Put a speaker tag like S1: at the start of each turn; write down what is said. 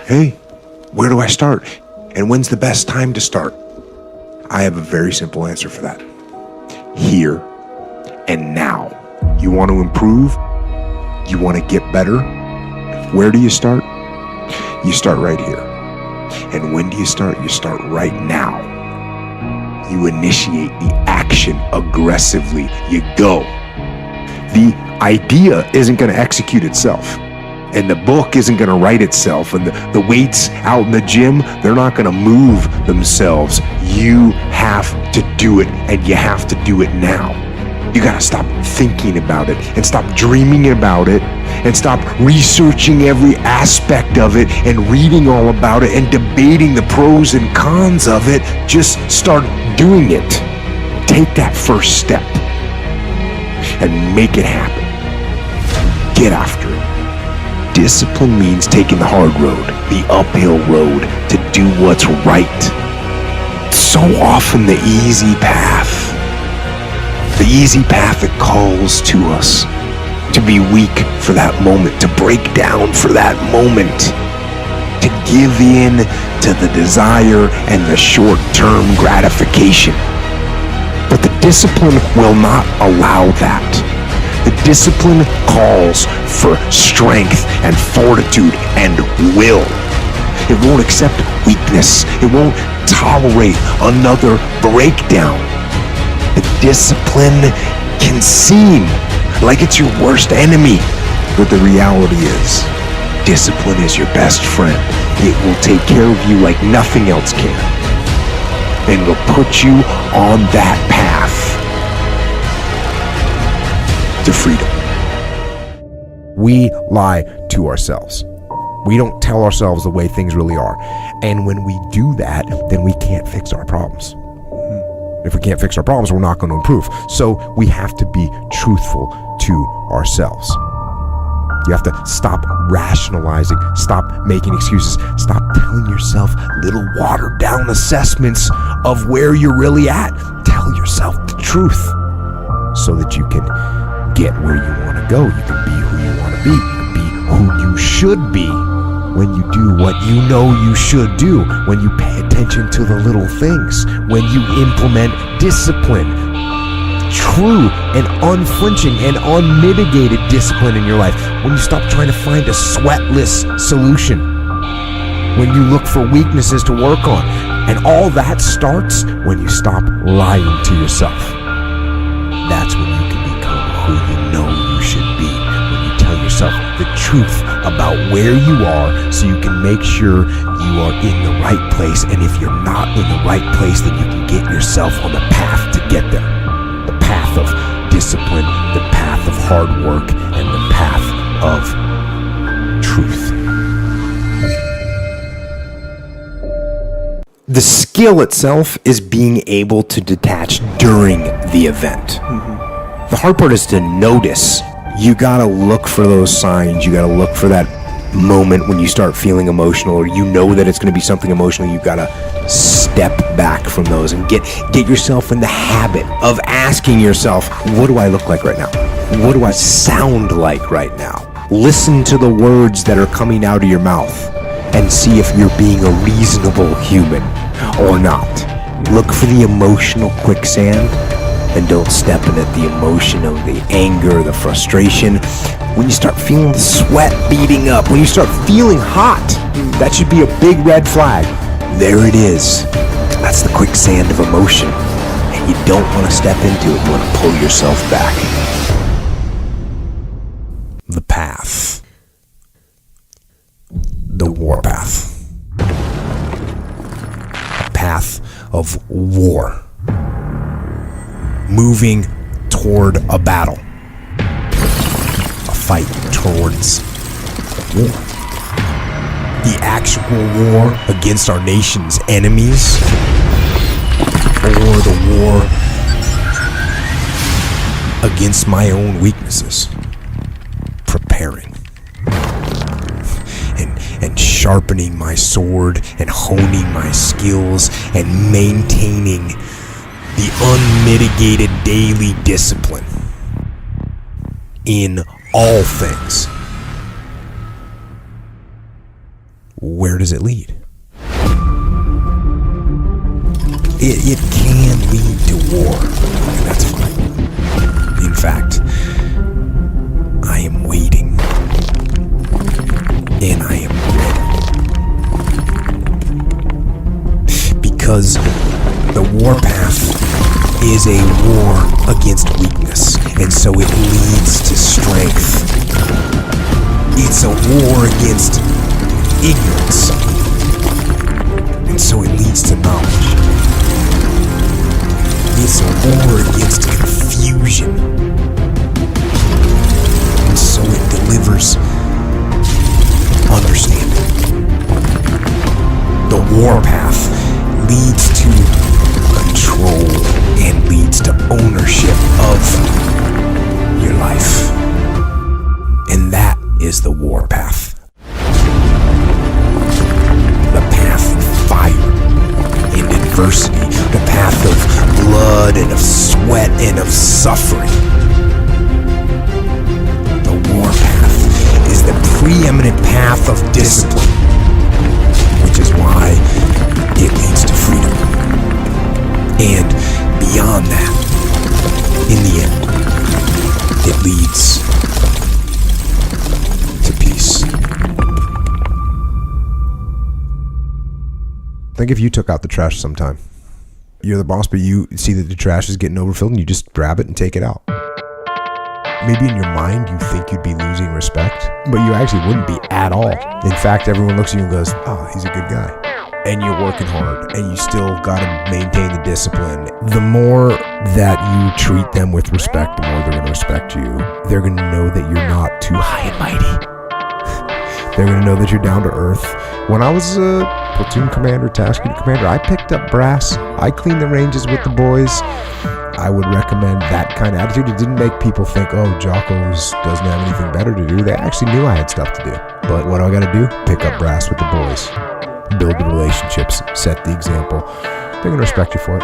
S1: Hey, where do I start? And when's the best time to start? I have a very simple answer for that. Here and now. You want to improve? You want to get better? Where do you start? You start right here. And when do you start? You start right now. You initiate the action aggressively. You go. The idea isn't going to execute itself. And the book isn't going to write itself. And the weights out in the gym, they're not going to move themselves. You have to do it, and you have to do it now. You got to stop thinking about it and stop dreaming about it and stop researching every aspect of it and reading all about it and debating the pros and cons of it. Just start doing it. Take that first step and make it happen. Get after it. Discipline means taking the hard road, the uphill road, to do what's right. So often the easy path that calls to us to be weak for that moment, to break down for that moment, to give in to the desire and the short-term gratification. But the discipline will not allow that. The discipline calls for strength and fortitude and will. It won't accept weakness. It won't tolerate another breakdown. The discipline can seem like it's your worst enemy, but the reality is, discipline is your best friend. It will take care of you like nothing else can. And it'll put you on that path to freedom.
S2: We lie to ourselves. We don't tell ourselves the way things really are. And when we do that, then we can't fix our problems. If we can't fix our problems, we're not going to improve. So we have to be truthful to ourselves. You have to stop rationalizing, stop making excuses, stop telling yourself little watered down assessments of where you're really at. Tell yourself the truth so that you can get where you want to go. You can be who you want to be. You can be who you should be when you do what you know you should do, when you pay attention to the little things, when you implement discipline, true and unflinching and unmitigated discipline in your life, when you stop trying to find a sweatless solution, when you look for weaknesses to work on. And all that starts when you stop lying to yourself. That's when you can become who you know you should be, when you tell yourself the truth about where you are so you can make sure you are in the right place. And if you're not in the right place, then you can get yourself on the path to get there. The path of discipline, the path of hard work, and the path of truth. The skill itself is being able to detach during the event. The hard part is to notice. You gotta look for those signs. You gotta look for that moment when you start feeling emotional, or you know that it's gonna be something emotional. You gotta step back from those and get yourself in the habit of asking yourself, what do I look like right now? What do I sound like right now? Listen to the words that are coming out of your mouth and see if you're being a reasonable human or not. Look for the emotional quicksand and don't step in it, the emotion of the anger, the frustration. When you start feeling the sweat beating up, when you start feeling hot, that should be a big red flag. There it is. That's the quicksand of emotion. And you don't want to step into it. You want to pull yourself back. The path. The warpath. A path of war. Moving toward a battle. A fight towards war. The actual war against our nation's enemies, or the war against my own weaknesses. Preparing and sharpening my sword and honing my skills and maintaining the unmitigated daily discipline in all things. where does it lead? It can lead to war, and that's fine. In fact, I am waiting, and I am ready. Because the warpath is a war against weakness, and so it leads to strength. It's a war against ignorance, and so it leads to knowledge. It's a war against confusion, and so it delivers understanding. The warpath leads to control and leads to ownership of your life. And that is the warpath. The path of fire and adversity, the path of blood and of sweat and of suffering. The warpath is the preeminent path of discipline, which is why it leads to freedom. And beyond that, in the end, it leads to peace. Think if you took out the trash sometime. You're the boss, but you see that the trash is getting overfilled and you just grab it and take it out. Maybe in your mind you think you'd be losing respect, but you actually wouldn't be at all. In fact, everyone looks at you and goes, oh, he's a good guy. And you're working hard, and you still got to maintain the discipline. The more that you treat them with respect, the more they're going to respect you. They're going to know that you're not too high and mighty. They're going to know that you're down to earth. When I was a platoon commander, task unit commander, I picked up brass. I cleaned the ranges with the boys. I would recommend that kind of attitude. It didn't make people think, oh, Jocko doesn't have anything better to do. They actually knew I had stuff to do. But what do I got to do? Pick up brass with the boys. Build the relationships, set the example. They're going to respect you for it.